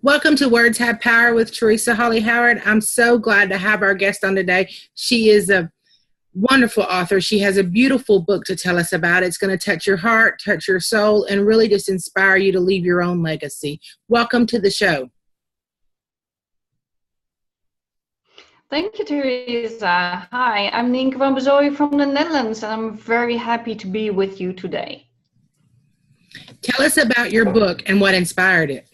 Welcome to Words Have Power with Teresa Hawley-Howard. I'm so glad to have our guest on today. She is a wonderful author. She has a beautiful book to tell us about. It's going to touch your heart, touch your soul, and really just inspire you to leave your own legacy. Welcome to the show. Thank you, Teresa. Hi, I'm Nienke van Bezooijen from the Netherlands, and I'm very happy to be with you today. Tell us about your book and what inspired it.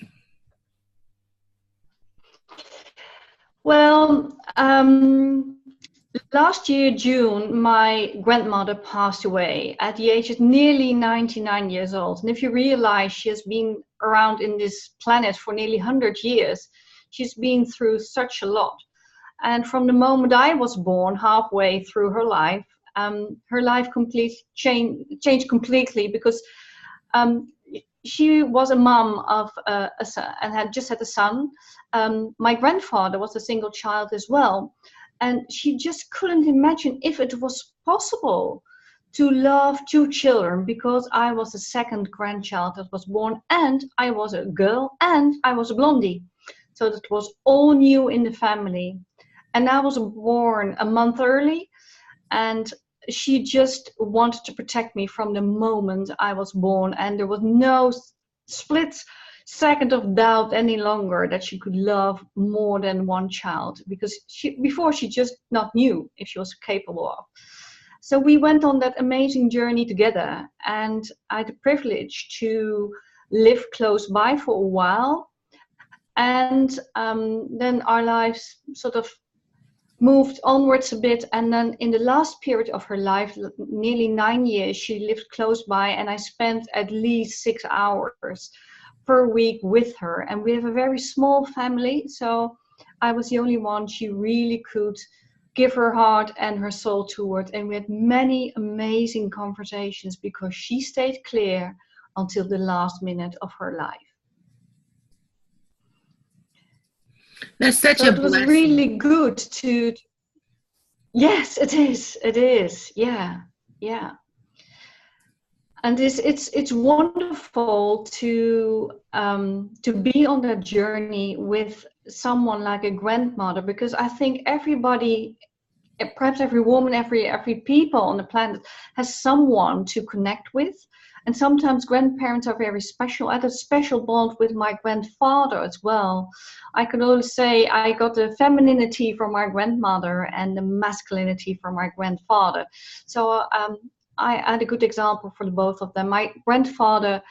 Well, last year, June, my grandmother passed away at the age of nearly 99 years old. And if you realize she has been around in this planet for nearly 100 years, she's been through such a lot. And from the moment I was born, halfway through her life changed completely because she was a mom of a son and had just had a son. My grandfather was a single child as well. And she just couldn't imagine if it was possible to love two children, because I was the second grandchild that was born, and I was a girl and I was a blondie. So that was all new in the family. And I was born a month early, and she just wanted to protect me from the moment I was born. And there was no split second of doubt any longer that she could love more than one child, because before she just not knew if she was capable of. So we went on that amazing journey together, and I had the privilege to live close by for a while. And then our lives sort of moved onwards a bit, and then in the last period of her life, nearly 9 years, she lived close by, and I spent at least 6 hours per week with her. And we have a very small family, so I was the only one she really could give her heart and her soul toward. And we had many amazing conversations because she stayed clear until the last minute of her life. That's such a blessing. It was really good to. Yes, it is. Yeah. And it's wonderful to be on that journey with someone like a grandmother, because I think everybody, perhaps every woman, every people on the planet has someone to connect with. And sometimes grandparents are very special. I had a special bond with my grandfather as well. I can only say I got the femininity from my grandmother and the masculinity from my grandfather. So I had a good example for the both of them. My grandfather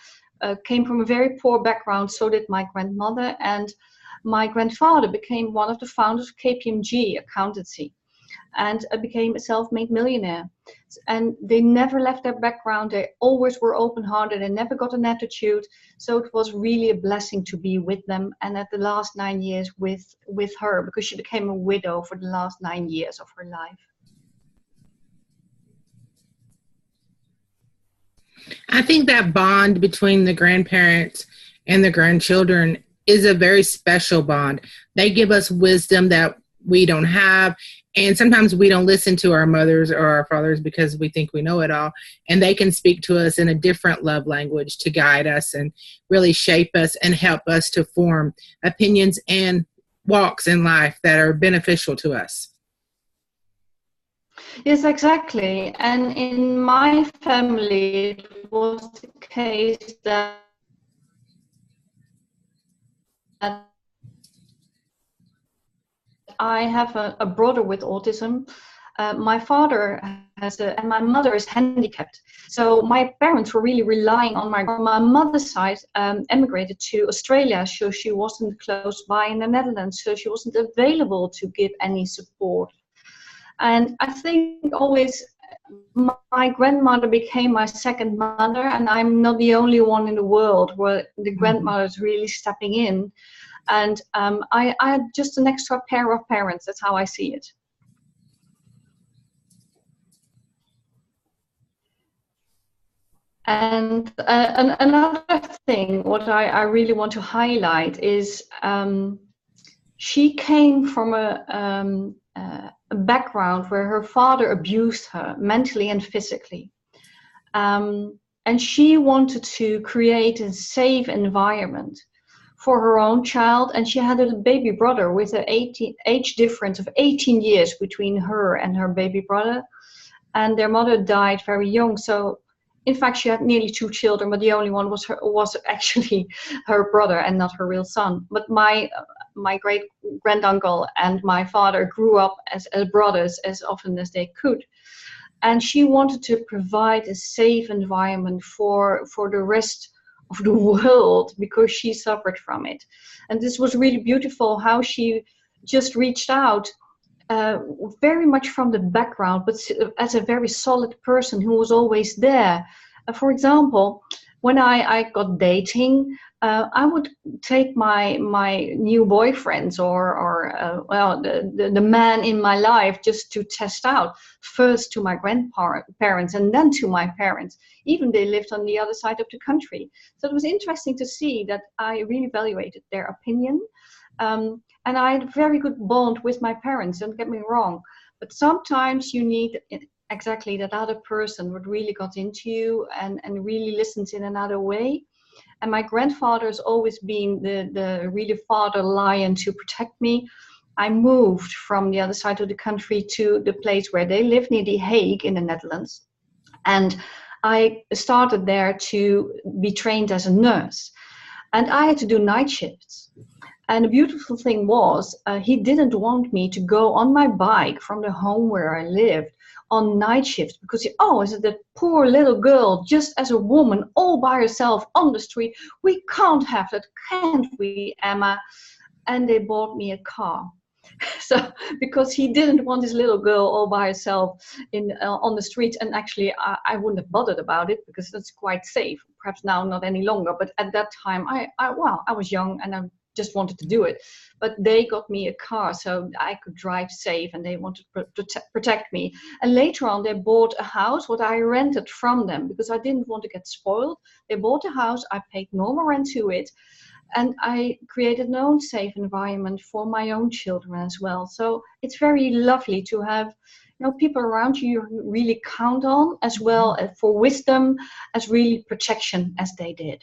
came from a very poor background, so did my grandmother. And my grandfather became one of the founders of KPMG accountancy, and became a self-made millionaire. And they never left their background. They always were open-hearted. They never got an attitude. So it was really a blessing to be with them. And at the last 9 years with her, because she became a widow for the last 9 years of her life. I think that bond between the grandparents and the grandchildren is a very special bond. They give us wisdom that we don't have. And sometimes we don't listen to our mothers or our fathers because we think we know it all. And they can speak to us in a different love language to guide us and really shape us and help us to form opinions and walks in life that are beneficial to us. Yes, exactly. And in my family, it was the case that I have a brother with autism. My father has and my mother is handicapped. So my parents were really relying on my mother's side, emigrated to Australia, so she wasn't close by in the Netherlands, so she wasn't available to give any support. And I think always my grandmother became my second mother, and I'm not the only one in the world where the grandmother is really stepping in. And I had just an extra pair of parents. That's how I see it. And another thing, what I really want to highlight is she came from a background where her father abused her mentally and physically. And she wanted to create a safe environment for her own child, and she had a baby brother with an age difference of 18 years between her and her baby brother. And their mother died very young. So in fact, she had nearly 2 children, but the only one was actually her brother and not her real son. But my great granduncle and my father grew up as brothers as often as they could. And she wanted to provide a safe environment for the rest of the world, because she suffered from it. And this was really beautiful how she just reached out, very much from the background, but as a very solid person who was always there. For example, when I got dating, I would take my new boyfriends or the man in my life just to test out, first to my grandparents and then to my parents. Even they lived on the other side of the country. So it was interesting to see that I really evaluated their opinion. And I had a very good bond with my parents, don't get me wrong. But sometimes you need exactly that other person what really got into you and really listens in another way. And my grandfather has always been the really father lion to protect me. I moved from the other side of the country to the place where they live, near The Hague in the Netherlands. And I started there to be trained as a nurse. And I had to do night shifts. And the beautiful thing was, he didn't want me to go on my bike from the home where I lived on night shifts, because is it that poor little girl, just as a woman, all by herself on the street? We can't have that, can't we, Emma? And they bought me a car. So, because he didn't want his little girl all by herself on the street. And actually, I wouldn't have bothered about it, because that's quite safe. Perhaps now not any longer, but at that time, I was young and I just wanted to do it. But they got me a car so I could drive safe, and they wanted to protect me. And later on, they bought a house what I rented from them, because I didn't want to get spoiled. They bought a house, I paid normal rent to it, and I created an own safe environment for my own children as well. So it's very lovely to have people around you really count on, as well as for wisdom, as really protection as they did.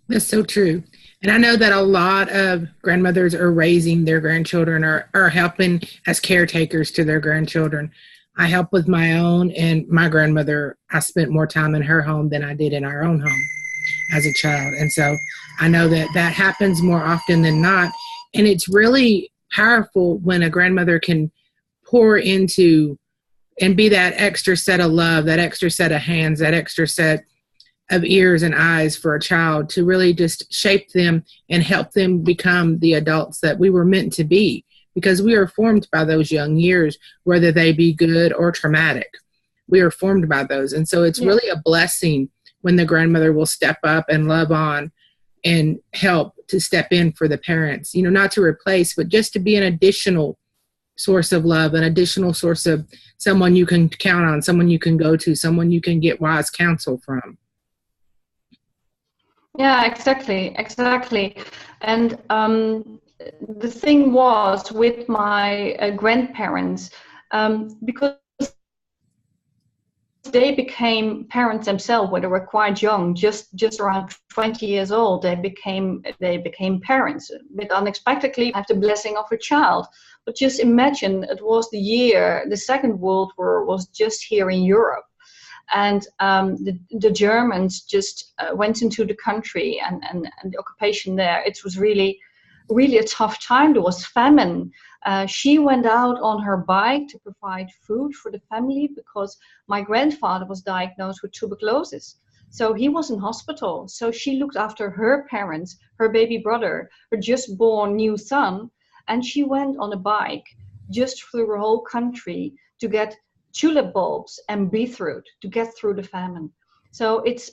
That's so true. And I know that a lot of grandmothers are raising their grandchildren or are helping as caretakers to their grandchildren. I help with my own, and my grandmother, I spent more time in her home than I did in our own home as a child. And so I know that that happens more often than not. And it's really powerful when a grandmother can pour into and be that extra set of love, that extra set of hands, that extra set of ears and eyes for a child, to really just shape them and help them become the adults that we were meant to be, because we are formed by those young years, whether they be good or traumatic. We are formed by those. And so it's really a blessing when the grandmother will step up and love on and help to step in for the parents, not to replace, but just to be an additional source of love, an additional source of someone you can count on, someone you can go to, someone you can get wise counsel from. Yeah, exactly. And the thing was with my grandparents, because they became parents themselves when they were quite young, just around 20 years old, they became parents. But unexpectedly, have the blessing of a child. But just imagine, it was the year the Second World War was just here in Europe. And the Germans just went into the country and the occupation there. It was really, really a tough time. There was famine. She went out on her bike to provide food for the family, because my grandfather was diagnosed with tuberculosis. So he was in hospital. So she looked after her parents, her baby brother, her just born new son. And she went on a bike just through the whole country to get tulip bulbs and beetroot to get through the famine. So it's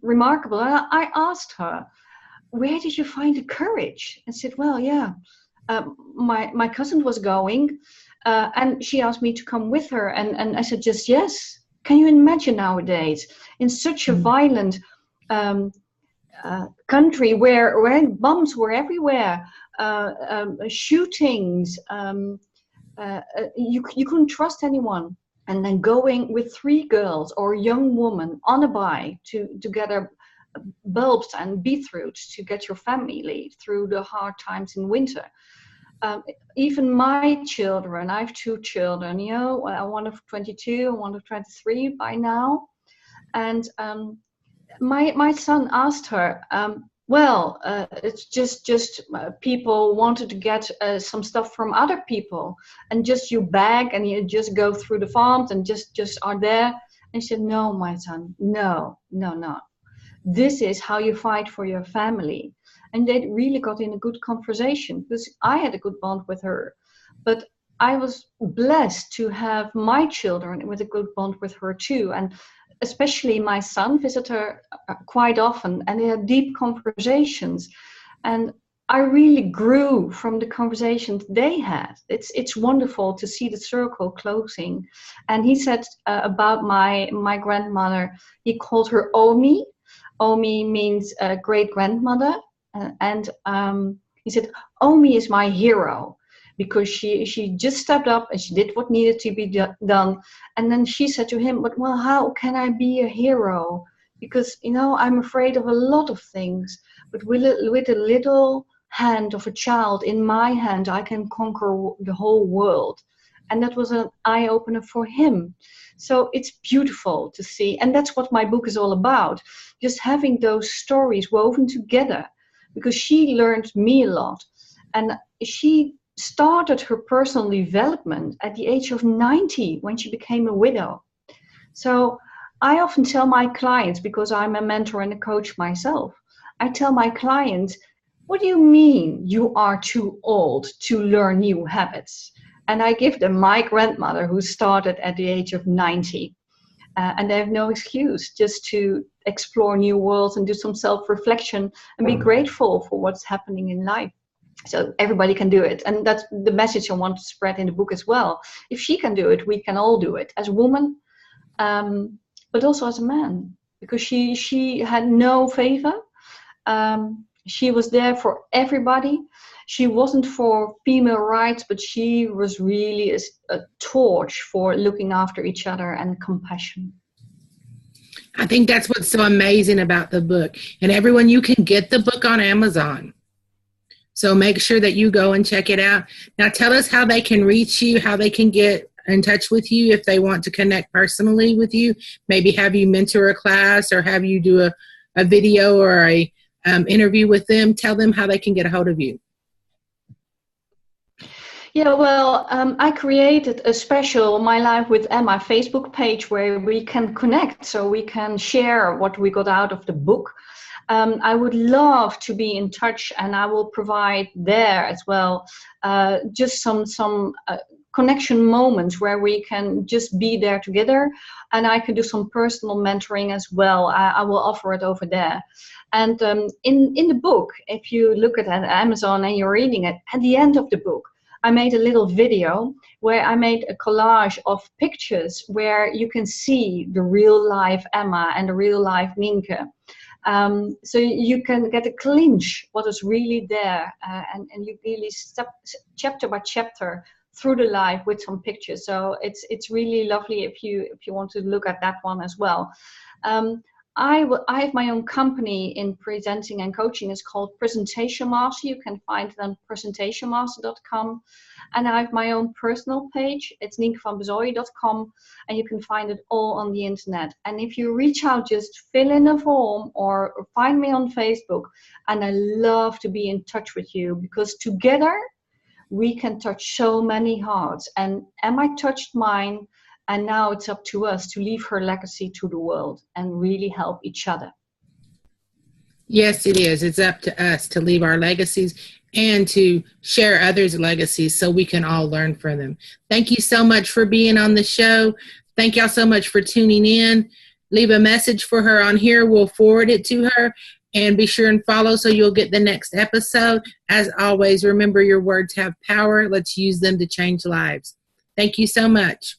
remarkable. And I asked her, where did you find the courage? And said, well, my cousin was going, and she asked me to come with her. And I said, just yes. Can you imagine nowadays in such a violent country where bombs were everywhere, shootings, you couldn't trust anyone, and then going with 3 girls or a young woman on a bike to get bulbs and beetroots to get your family through the hard times in winter. Even my children, I have 2 children, you know, one of 22 and one of 23 by now. And my son asked her, it's just people wanted to get some stuff from other people, and just you beg and you just go through the farms and just are there. And she said, no, my son, no. This is how you fight for your family. And they really got in a good conversation, because I had a good bond with her. But I was blessed to have my children with a good bond with her too. And especially my son visited her quite often, and they had deep conversations. And I really grew from the conversations they had. It's wonderful to see the circle closing. And he said about my grandmother, he called her Omi. Omi means great grandmother. And he said, Omi is my hero, because she just stepped up and she did what needed to be done. And then she said to him, but well, how can I be a hero? Because, you know, I'm afraid of a lot of things, but with a little hand of a child in my hand, I can conquer the whole world. And that was an eye-opener for him. So it's beautiful to see. And that's what my book is all about, just having those stories woven together, because she learned me a lot. And she started her personal development at the age of 90 when she became a widow. So I often tell my clients, because I'm a mentor and a coach myself, I tell my clients, what do you mean you are too old to learn new habits? And I give them my grandmother, who started at the age of 90. And they have no excuse just to explore new worlds and do some self-reflection and be grateful for what's happening in life. So everybody can do it. And that's the message I want to spread in the book as well. If she can do it, we can all do it, as a woman, but also as a man, because she had no favor. She was there for everybody. She wasn't for female rights, but she was really a torch for looking after each other and compassion. I think that's what's so amazing about the book. And everyone, you can get the book on Amazon. So make sure that you go and check it out. Now tell us how they can reach you, how they can get in touch with you if they want to connect personally with you, maybe have you mentor a class or have you do a video or a interview with them. Tell them how they can get a hold of you. Yeah, well, I created a special My Life with Emma Facebook page where we can connect, so we can share what we got out of the book. I would love to be in touch, and I will provide there as well just some connection moments where we can just be there together, and I can do some personal mentoring as well. I will offer it over there. And in the book, if you look at Amazon and you're reading it, at the end of the book, I made a little video where I made a collage of pictures where you can see the real life Emma and the real life Nienke. So you can get a glimpse what is really there, and you really step chapter by chapter through the life with some pictures. So it's really lovely if you want to look at that one as well. I have my own company in presenting and coaching. It's called Presentation Master. You can find it on presentationmaster.com. And I have my own personal page. It's nienkevanbezooijen.com, and you can find it all on the internet. And if you reach out, just fill in a form or find me on Facebook. And I love to be in touch with you, because together we can touch so many hearts. And Emma touched mine. And now it's up to us to leave her legacy to the world and really help each other. Yes, it is. It's up to us to leave our legacies and to share others' legacies so we can all learn from them. Thank you so much for being on the show. Thank y'all so much for tuning in. Leave a message for her on here. We'll forward it to her. And be sure and follow so you'll get the next episode. As always, remember your words have power. Let's use them to change lives. Thank you so much.